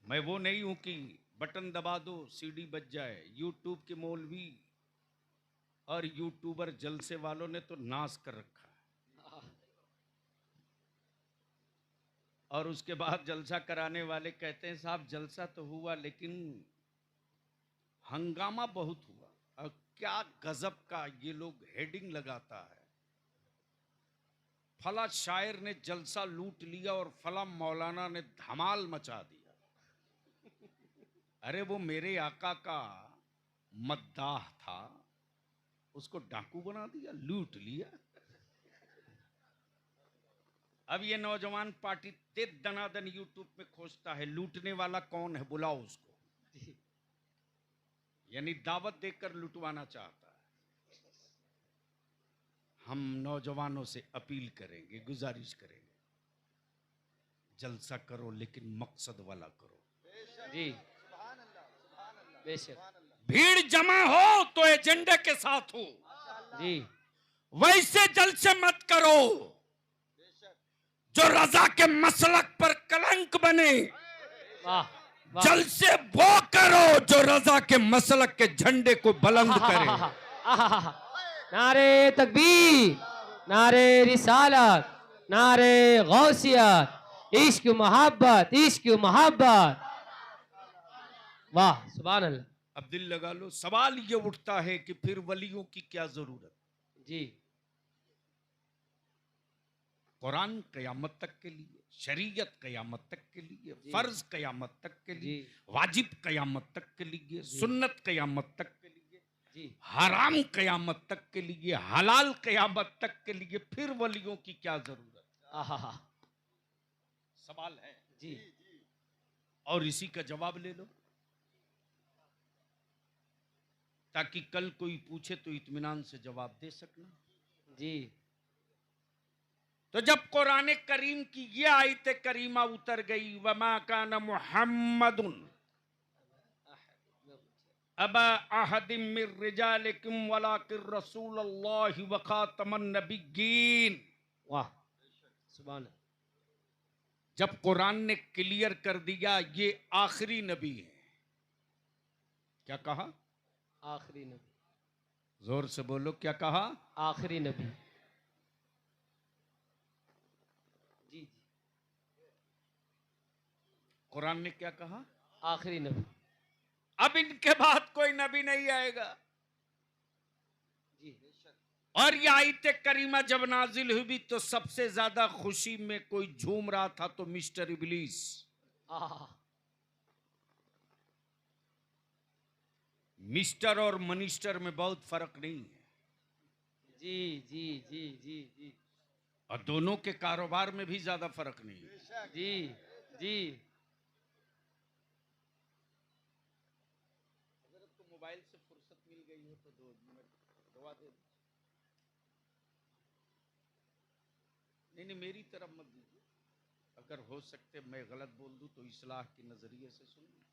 मैं वो नहीं हूं कि बटन दबा दो सीडी बज जाए। यूट्यूब के मौलवी और यूट्यूबर जलसे वालों ने तो नाश कर रखा है, और उसके बाद जलसा कराने वाले कहते हैं साहब जलसा तो हुआ लेकिन हंगामा बहुत हुआ। और क्या गजब का ये लोग हेडिंग लगाता है, फला शायर ने जलसा लूट लिया और फला मौलाना ने धमाल मचा दिया। अरे वो मेरे आका का मद्दाह था, उसको डाकू बना दिया, लूट लिया। अब ये नौजवान पार्टी ते दनादन यूट्यूब पे खोजता है लूटने वाला कौन है, बुलाओ उसको। यानी दावत देकर लुटवाना चाहता है। हम नौजवानों से अपील करेंगे, गुजारिश करेंगे, जलसा करो लेकिन मकसद वाला करो। जी बेशक भीड़ जमा हो तो एजेंडे के साथ हो, जी वैसे जलसे मत करो जो रजा के मसलक पर कलंक बने। वाह वाह जलसे वो करो जो रजा के मसलक के झंडे को बुलंद करे। नारे तकबीर, नारे रिसालत, नारे गौसियत, इश्क मोहब्बत, इश्क मोहब्बत। वाह सुभान अल्लाह। अब दिल लगा लो, सवाल ये उठता है कि फिर वलियों की क्या जरूरत। जी कुरान कयामत तक के लिए, शरीयत कयामत तक के लिए, जी। फर्ज कयामत तक के लिए, जी। वाजिब कयामत तक के लिए, सुन्नत कयामत तक के लिए, जी हराम कयामत तक के लिए, हलाल कयामत तक के लिए, फिर वलियों की क्या जरूरत। आहा सवाल है जी और इसी का जवाब ले लो, ताकि कल कोई पूछे तो इत्मीनान से जवाब दे सकना। जी तो जब कुरान करीम की ये आयत करीमा उतर गई, वमा कान मुहम्मदुन अबा अहदिम मिर रिजालिकुम वलाकिन रसूलुल्लाहि व खातमन नबिय्यीन। वाह सुभान अल्लाह। जब कुरान ने क्लियर कर दिया ये आखिरी नबी है, क्या कहा? आखिरी नबी, जोर से बोलो, क्या कहा? आखिरी नबी। जी जी कुरान ने क्या कहा? आखिरी नबी। अब इनके बाद कोई नबी नहीं आएगा। जी और ये आयत करीमा जब नाजिल हुई तो सबसे ज्यादा खुशी में कोई झूम रहा था तो मिस्टर इबलीस। आहा मिस्टर और मनिस्टर में बहुत फर्क नहीं है, जी जी जी जी जी और दोनों के कारोबार में भी ज्यादा फर्क नहीं है। जी जी अगर आपको मोबाइल से फुर्सत मिल गई हो तो 2 मिनट दुआ दे दो। नहीं, मेरी तरफ मत दीजिए, अगर हो सकते मैं गलत बोल दूं तो इस्लाह के नजरिए से सुन लीजिए।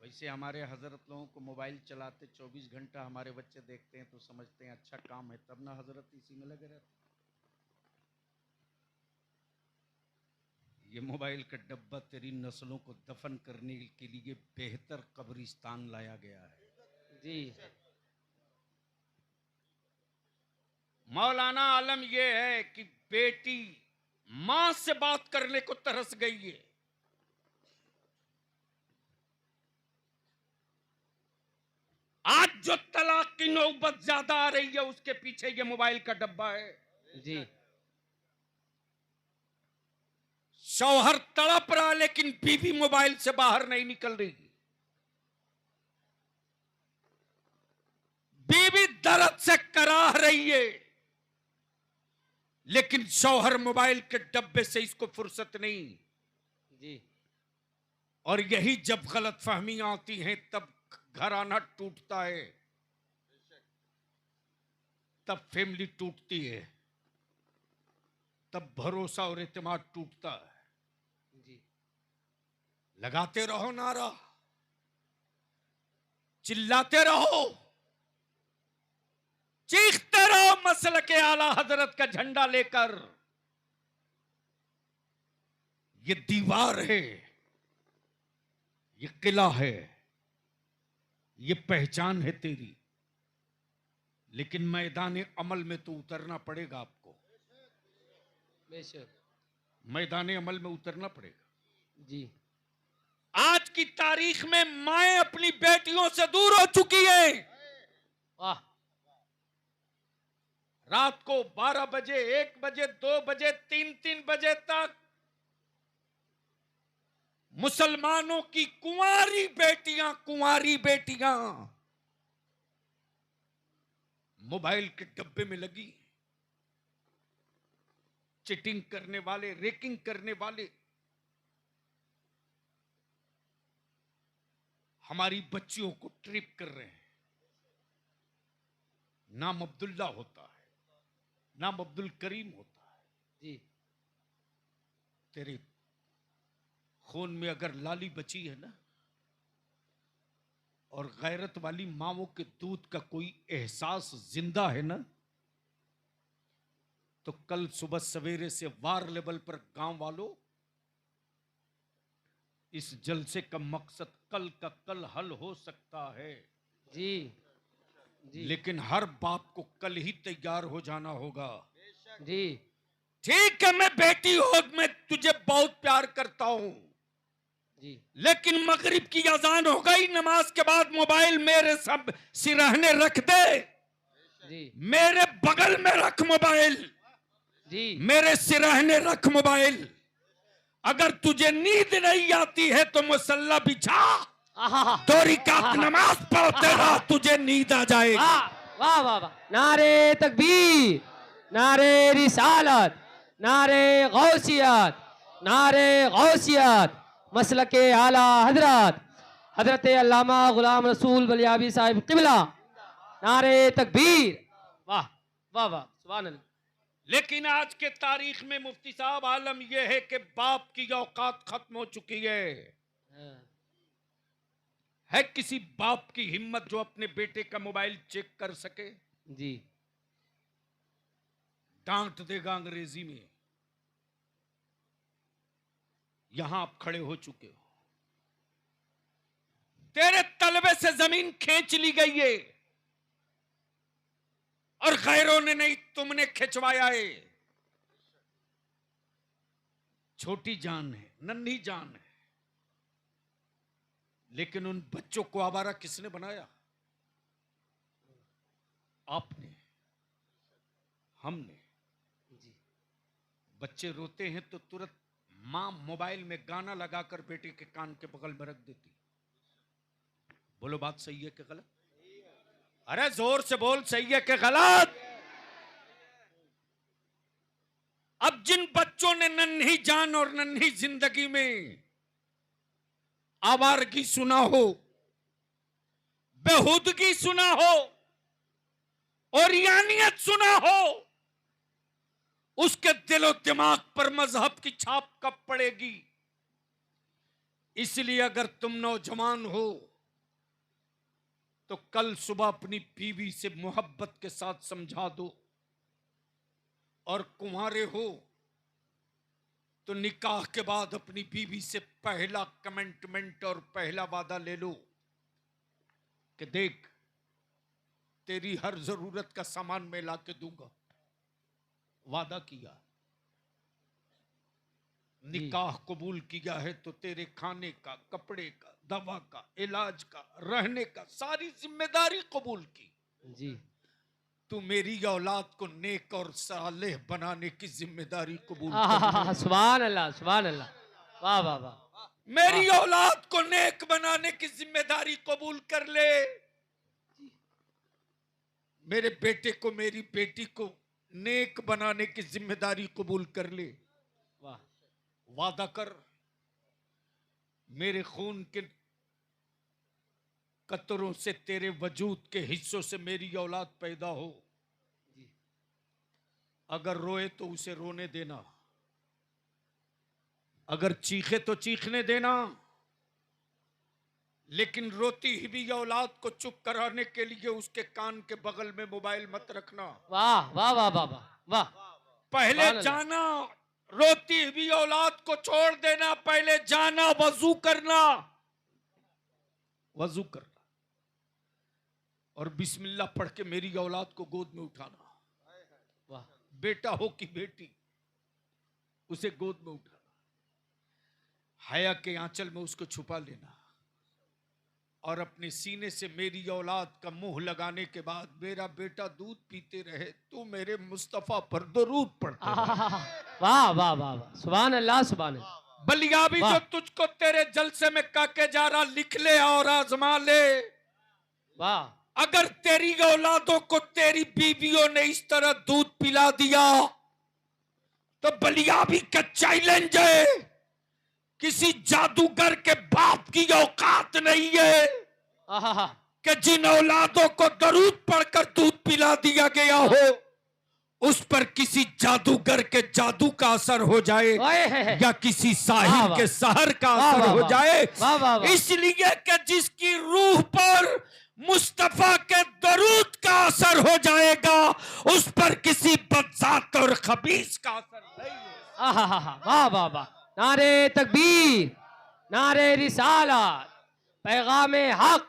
वैसे हमारे हजरत लोगों को मोबाइल चलाते 24 घंटा हमारे बच्चे देखते हैं तो समझते हैं अच्छा काम है, तब ना हजरत इसी में लगे रहते। ये मोबाइल का डब्बा तेरी नस्लों को दफन करने के लिए बेहतर कब्रिस्तान लाया गया है। जी मौलाना आलम यह है कि बेटी मां से बात करने को तरस गई है। आज जो तलाक की नौबत ज्यादा आ रही है उसके पीछे ये मोबाइल का डब्बा है। जी शौहर तड़प रहा लेकिन बीवी मोबाइल से बाहर नहीं निकल रही। बीवी दर्द से कराह रही है लेकिन शौहर मोबाइल के डब्बे से इसको फुर्सत नहीं। जी और यही जब गलत फहमियां आती हैं तब घराना टूटता है, तब फैमिली टूटती है, तब भरोसा और एतमाद टूटता है। जी लगाते रहो नारा, चिल्लाते रहो, चीखते रहो मसल के आला हजरत का झंडा लेकर। ये दीवार है, ये किला है, ये पहचान है तेरी, लेकिन मैदान अमल में तो उतरना पड़ेगा आपको। बेशक। मैदान अमल में उतरना पड़ेगा। जी। आज की तारीख में माएं अपनी बेटियों से दूर हो चुकी हैं। वाह। रात को 12 बजे, 1 बजे, 2 बजे, 3 बजे तक मुसलमानों की कुंवारी बेटियां मोबाइल के डब्बे में लगी, चीटिंग करने वाले, रेकिंग करने वाले हमारी बच्चियों को ट्रिप कर रहे हैं। नाम अब्दुल्ला होता है, नाम अब्दुल करीम होता है। जी। तेरे खून में अगर लाली बची है ना, और गैरत वाली माओं के दूध का कोई एहसास जिंदा है ना, तो कल सुबह सवेरे से वार लेवल पर गांव वालों, इस जलसे का मकसद कल का कल हल हो सकता है। जी। जी। लेकिन हर बाप को कल ही तैयार हो जाना होगा। जी। ठीक है, मैं बेटी हो, मैं तुझे बहुत प्यार करता हूं, जी। लेकिन मगरिब की अजान हो गई, नमाज के बाद मोबाइल मेरे सब सिरहने रख दे। जी। मेरे बगल में रख मोबाइल, जी। मेरे सिरहने रख मोबाइल। अगर तुझे नींद नहीं आती है तो मुसल्ला बिछा, आहा। 2 रकात नमाज पढ़ते रह, तुझे नींद आ जाएगी। वाह वाह वाह वाह। नारे तकबीर, नारे रिसालत, नारे गौसियत, नारे गौसियत, मसलके आला हजरत हजरत अल्लामा गुलाम रसूल बलियाबी साहिब किबला। नारे तकबीर। वाह वाह वाह, सुभान अल्लाह। लेकिन आज के तारीख में मुफ्ती साहब आलम यह है कि बाप की औकात खत्म हो चुकी है। है किसी बाप की हिम्मत जो अपने बेटे का मोबाइल चेक कर सके? जी। डांट देगा अंग्रेजी में। यहां आप खड़े हो चुके हो, तेरे तलबे से जमीन खींच ली गई है, और गैरों ने नहीं, तुमने खिंचवाया है। छोटी जान है, नन्ही जान है, लेकिन उन बच्चों को आवारा किसने बनाया? आपने, हमने। जी। बच्चे रोते हैं तो तुरंत मां मोबाइल में गाना लगाकर बेटे के कान के बगल में रख देती। बोलो बात सही है कि गलत? अरे जोर से बोल, सही है कि गलत? अब जिन बच्चों ने नन्ही जान और नन्ही जिंदगी में आवारगी सुना हो, बेहुदगी सुना हो, और यानियत सुना हो, उसके दिलो दिमाग पर मजहब की छाप कब पड़ेगी? इसलिए अगर तुम नौजवान हो तो कल सुबह अपनी बीवी से मोहब्बत के साथ समझा दो, और कुंवारे हो तो निकाह के बाद अपनी बीवी से पहला कमिटमेंट और पहला वादा ले लो कि देख, तेरी हर जरूरत का सामान मैं ला के दूंगा। वादा किया, निकाह कबूल किया है तो तेरे खाने का, कपड़े का, दवा का, इलाज का, रहने का, सारी जिम्मेदारी कबूल की। जी। तू मेरी औलाद को नेक और सालेह बनाने की जिम्मेदारी कबूल आहा, कर। सुभान अल्लाह, सुभान अल्लाह। वाह वाह वाह। मेरी औलाद को नेक बनाने की जिम्मेदारी कबूल कर ले। मेरे बेटे को, मेरी बेटी को नेक बनाने की जिम्मेदारी कबूल कर ले। वाह। वादा कर, मेरे खून के कतरों से, तेरे वजूद के हिस्सों से मेरी औलाद पैदा हो। जी। अगर रोए तो उसे रोने देना, अगर चीखे तो चीखने देना, लेकिन रोती हुई औलाद को चुप कराने के लिए उसके कान के बगल में मोबाइल मत रखना। वाह वाह वाह वाह वाह वाह। पहले सुभान अल्लाह। जाना रोती हुई औलाद को छोड़ देना, पहले जाना वजू करना, वजू करना और बिस्मिल्लाह पढ़ के मेरी औलाद को गोद में उठाना। वाह, बेटा हो कि बेटी, उसे गोद में उठाना, हया के आंचल में उसको छुपा लेना और अपने सीने से मेरी औलाद का मुंह लगाने के बाद मेरा बेटा दूध पीते रहे, तू मेरे मुस्तफा पर दरूद पढ़ते रहे। वाह वाह वाह वाह, सुभान अल्लाह सुभान अल्लाह। बलियाबी वाह। जो तुझको तेरे जलसे में काके जा रहा, लिख ले और आजमा ले। वाह, अगर तेरी औलादों को तेरी बीवियों ने इस तरह दूध पिला दिया तो बलियाबी का चैलेंज है, किसी जादूगर के बाप की औकात नहीं है आहा, कि जिन औलादों को दरूद पढ़कर दूध पिला दिया गया हो उस पर किसी जादूगर के जादू का असर हो जाए ओए, या किसी वाह, साहिर वाह। के सहर का वाह, असर वाह, हो वाह। जाए। वाह, वाह, वाह। इसलिए कि जिसकी रूह पर मुस्तफा के दरूद का असर हो जाएगा उस पर किसी बदजात और खबीस का असर नहीं हो। आहा, वाह वाह वाह, नारे तकबीर, नारे रिसालत, पैगाम हक,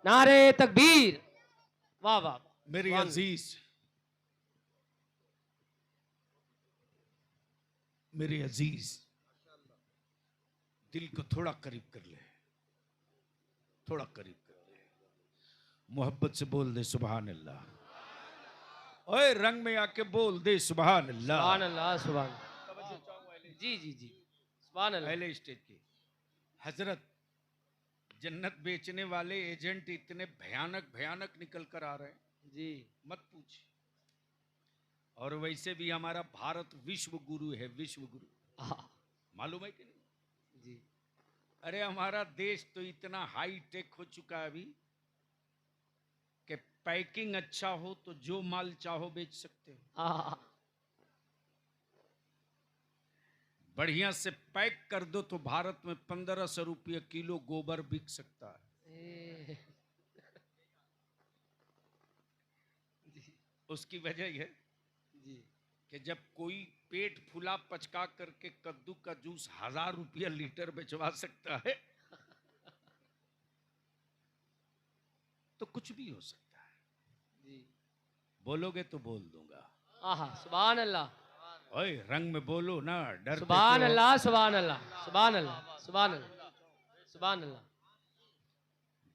नारे तकबीर। वाह वाह वाह। मेरे वाह। अजीज, मेरे अजीज, दिल को थोड़ा करीब कर ले, थोड़ा करीब कर ले, मोहब्बत से बोल दे सुभान अल्लाह। ओए रंग में आके बोल दे सुभान अल्लाह। सुभान अल्लाह सुभान अल्लाह। जी जी जी, सुभान अल्लाह। पहले स्टेज की हजरत, जन्नत बेचने वाले एजेंट इतने भयानक भयानक निकल कर आ रहे हैं, जी, मत पूछ। और वैसे भी हमारा भारत विश्व गुरु है, विश्व गुरु, आहा, मालूम है कि नहीं? जी, अरे हमारा देश तो इतना हाई टेक हो चुका है अभी कि पैकिंग अच्छा हो तो जो माल चाहो बेच सकते हो। आहा, बढ़िया से पैक कर दो तो भारत में 1500 रुपये किलो गोबर बिक सकता है। ए, उसकी वजह यह जी, कि जब कोई पेट फुला पचका करके कद्दू का जूस 1000 रुपया लीटर बेचवा सकता है तो कुछ भी हो सकता है। जी, बोलोगे तो बोल दूंगा। आहा, सुभान अल्लाह, ओए रंग में बोलो ना, डर सुभान अल्लाह सुभान अल्लाह, सुभान अल्लाह सुभान अल्लाह, सुभान अल्लाह।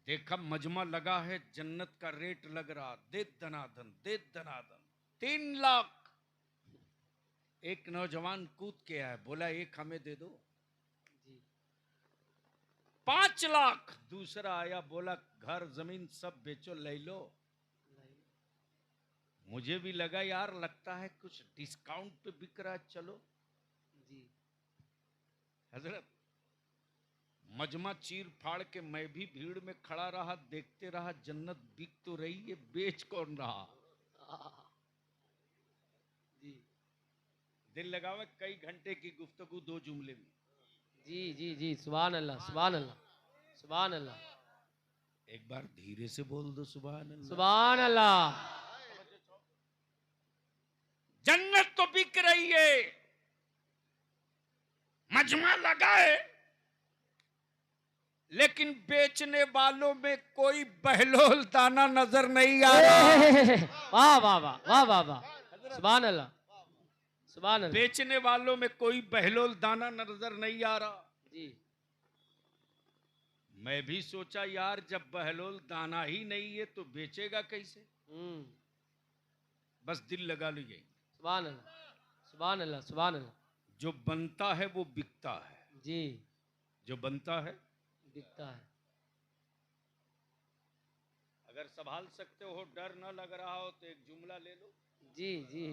देखा मजमा लगा है, जन्नत का रेट लग रहा, दे दनादन, दे दनादन, 3 लाख। एक नौजवान कूद के आया, बोला एक हमें दे दो। जी, 5 लाख। दूसरा आया, बोला घर जमीन सब बेचो, ले लो। मुझे भी लगा यार, लगता है कुछ डिस्काउंट पे बिक रहा है, चलो। जी, हजरत, मजमा चीर फाड़ के मैं भी भीड़ में खड़ा रहा, देखते रहा, जन्नत बिक तो रही है, बेच कौन रहा। आहा, जी, दिल लगावे, कई घंटे की गुफ्तगू 2 जुमले में। जी जी जी, सुभान अल्लाह सुभान अल्लाह, सुभान अल्लाह, एक बार धीरे से बोल दो सुभान अल्लाह। सुभान अल्लाह। जन्नत तो बिक रही है, मजमा लगा है, लेकिन बेचने वालों में कोई बहलोल दाना नजर नहीं आ रहा। वाह वाह वाह वाह वाह वाह, सुभान अल्लाह सुभान अल्लाह। बेचने वालों में कोई बहलोल दाना नजर नहीं आ रहा। जी, मैं भी सोचा यार, जब बहलोल दाना ही नहीं है तो बेचेगा कैसे। बस दिल लगा लो यही, सुभान अल्लाह सुभान अल्लाह सुभान अल्लाह। जो बनता है वो बिकता है, जी, जो बनता है। दिखता है। अगर संभाल सकते हो, डर ना लग रहा हो तो एक जुमला ले लो। जी जी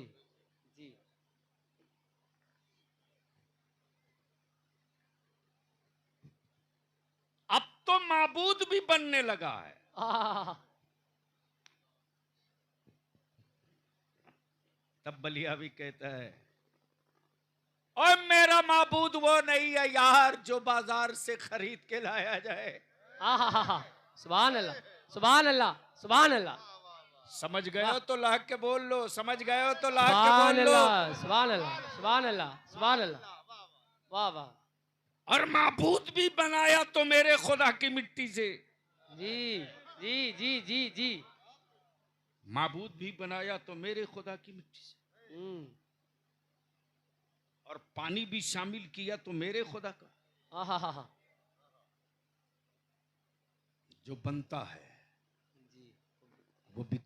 जी, अब तो माबूद भी बनने लगा है। आहा, तब बलिया भी कहता है, और मेरा माबूद वो नहीं है यार जो बाजार से खरीद के लाया जाए। आहा, सुभान अल्लाह सुभान अल्लाह सुभान अल्लाह समझ गए हो तो लाह के बोल लो, समझ गए हो तो लाह के सुभान बोल लो। अल्लाह, सुभान अल्लाह, सुभान अल्लाह, सुभान अल्लाह। वाह वाह। और माबूद भी बनाया तो मेरे खुदा की मिट्टी से। जी जी जी जी जी। माबूद भी बनाया तो मेरे खुदा की मिट्टी से। और पानी भी शामिल किया तो मेरे खुदा का। आहा। जो बनता है जी। वो भी